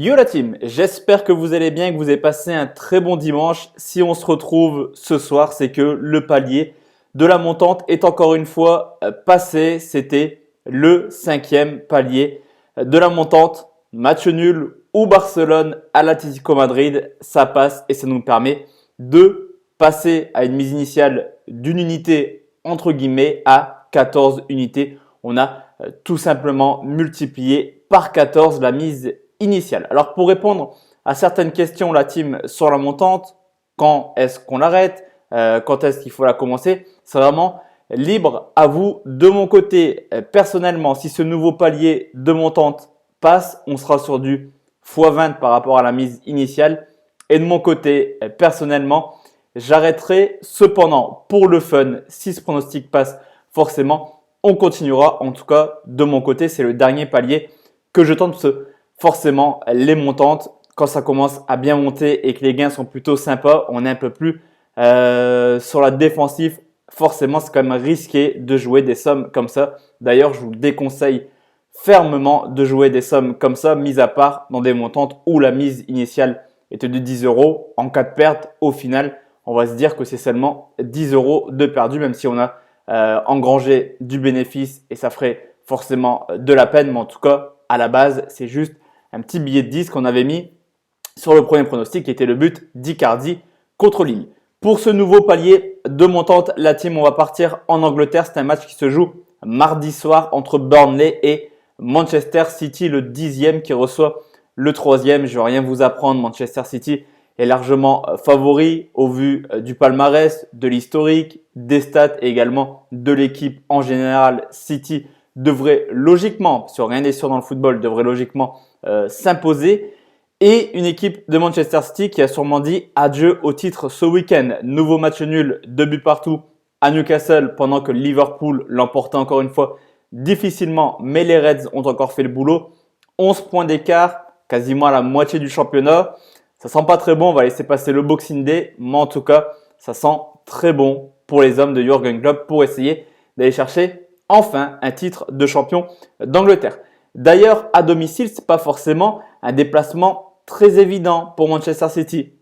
Yo la team, j'espère que vous allez bien et que vous avez passé un très bon dimanche. Si on se retrouve ce soir, c'est que le palier de la montante est encore une fois passé. C'était le 5e palier de la montante. Match nul ou Barcelone à l'Atlético Madrid, ça passe et ça nous permet de passer à une mise initiale d'une unité entre guillemets à 14 unités. On a tout simplement multiplié par 14 la mise initiale. Alors pour répondre à certaines questions, la team sur la montante, quand est-ce qu'on l'arrête, quand est-ce qu'il faut la commencer, c'est vraiment libre à vous. De mon côté, personnellement, si ce nouveau palier de montante passe, on sera sur du x20 par rapport à la mise initiale. Et de mon côté, personnellement, j'arrêterai cependant pour le fun. Si ce pronostic passe, forcément, on continuera. En tout cas, de mon côté, c'est le dernier palier que je tente. Forcément, les montantes, quand ça commence à bien monter et que les gains sont plutôt sympas, on est un peu plus sur la défensive. Forcément, c'est quand même risqué de jouer des sommes comme ça. D'ailleurs, je vous déconseille fermement de jouer des sommes comme ça, mis à part dans des montantes où la mise initiale était de 10 euros. En cas de perte, au final, on va se dire que c'est seulement 10 euros de perdu, même si on a engrangé du bénéfice et ça ferait forcément de la peine. Mais en tout cas, à la base, c'est juste un petit billet de 10 qu'on avait mis sur le premier pronostic qui était le but d'Icardi contre Lille. Pour ce nouveau palier de montante, la team, on va partir en Angleterre. C'est un match qui se joue mardi soir entre Burnley et Manchester City, le 10e qui reçoit le 3e. Je ne vais rien vous apprendre, Manchester City est largement favori au vu du palmarès, de l'historique, des stats et également de l'équipe en général. City devrait logiquement, sur rien n'est sûr dans le football, devrait logiquement s'imposer. Et une équipe de Manchester City qui a sûrement dit adieu au titre ce week-end. Nouveau match nul, 2 buts partout à Newcastle pendant que Liverpool l'emportait encore une fois difficilement. Mais les Reds ont encore fait le boulot. 11 points d'écart, quasiment à la moitié du championnat. Ça sent pas très bon, on va laisser passer le Boxing Day. Mais en tout cas, ça sent très bon pour les hommes de Jürgen Klopp pour essayer d'aller chercher enfin un titre de champion d'Angleterre. D'ailleurs, à domicile, ce n'est pas forcément un déplacement très évident pour Manchester City.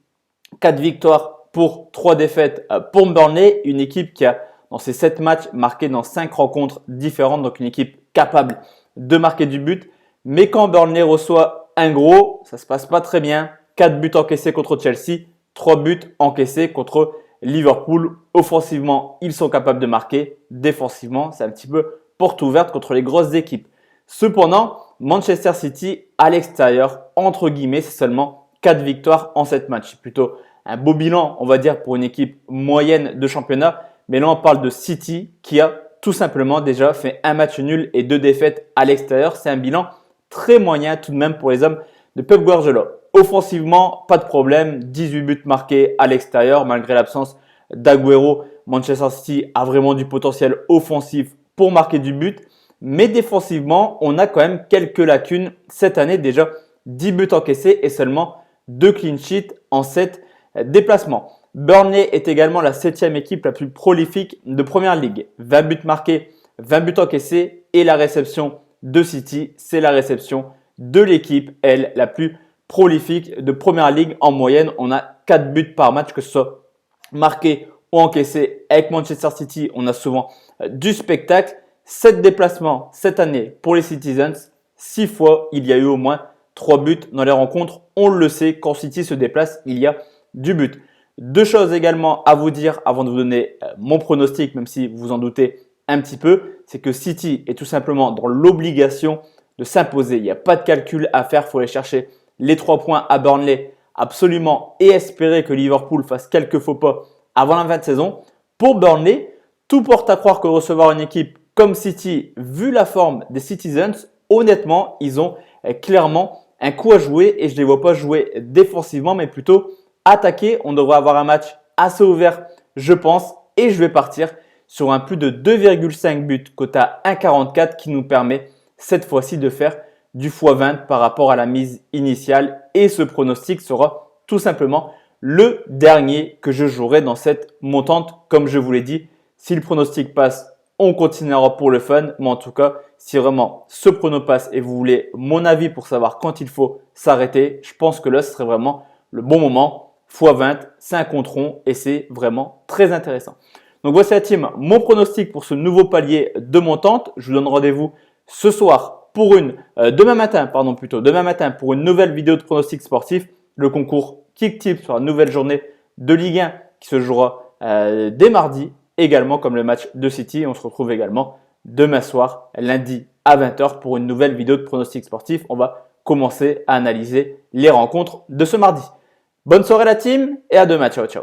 4 victoires pour 3 défaites pour Burnley, une équipe qui a dans ses 7 matchs marqué dans 5 rencontres différentes, donc une équipe capable de marquer du but. Mais quand Burnley reçoit un gros, ça ne se passe pas très bien. 4 buts encaissés contre Chelsea, 3 buts encaissés contre Liverpool. Offensivement, ils sont capables de marquer. Défensivement, c'est un petit peu porte ouverte contre les grosses équipes. Cependant, Manchester City à l'extérieur, entre guillemets, c'est seulement 4 victoires en 7 matchs. C'est plutôt un beau bilan, on va dire, pour une équipe moyenne de championnat. Mais là, on parle de City qui a tout simplement déjà fait un match nul et 2 défaites à l'extérieur. C'est un bilan très moyen tout de même pour les hommes de Pep Guardiola. Offensivement, pas de problème, 18 buts marqués à l'extérieur malgré l'absence d'Aguero. Manchester City a vraiment du potentiel offensif pour marquer du but. Mais défensivement, on a quand même quelques lacunes cette année. Déjà 10 buts encaissés et seulement 2 clean sheets en 7 déplacements. Burnley est également la 7e équipe la plus prolifique de Première Ligue. 20 buts marqués, 20 buts encaissés et la réception de City, c'est la réception de l'équipe, elle, la plus prolifique de Première Ligue. En moyenne, on a 4 buts par match, que ce soit marqué ou encaissé. Avec Manchester City, on a souvent du spectacle. 7 déplacements cette année pour les Citizens. 6 fois, il y a eu au moins 3 buts dans les rencontres. On le sait, quand City se déplace, il y a du but. 2 choses également à vous dire avant de vous donner mon pronostic, même si vous vous en doutez un petit peu, c'est que City est tout simplement dans l'obligation de s'imposer. Il n'y a pas de calcul à faire, il faut aller chercher les 3 points à Burnley absolument et espérer que Liverpool fasse quelques faux pas avant la fin de saison. Pour Burnley, tout porte à croire que recevoir une équipe comme City, vu la forme des Citizens, honnêtement, ils ont clairement un coup à jouer et je ne les vois pas jouer défensivement, mais plutôt attaquer. On devrait avoir un match assez ouvert, je pense, et je vais partir sur un plus de 2,5 buts, quota 1,44 qui nous permet cette fois-ci de faire du x20 par rapport à la mise initiale. Et ce pronostic sera tout simplement le dernier que je jouerai dans cette montante. Comme je vous l'ai dit, si le pronostic passe, on continuera pour le fun. Mais en tout cas, si vraiment ce prono passe et vous voulez mon avis pour savoir quand il faut s'arrêter, je pense que là, ce serait vraiment le bon moment. x20, c'est un compte rond et c'est vraiment très intéressant. Donc voici la team, mon pronostic pour ce nouveau palier de montante. Je vous donne rendez-vous ce soir pour demain matin pour une nouvelle vidéo de pronostic sportif. Le concours Kick Tip sur la nouvelle journée de Ligue 1 qui se jouera dès mardi, également comme le match de City. On se retrouve également demain soir, lundi à 20h pour une nouvelle vidéo de pronostic sportif. On va commencer à analyser les rencontres de ce mardi. Bonne soirée la team et à demain. Ciao, ciao.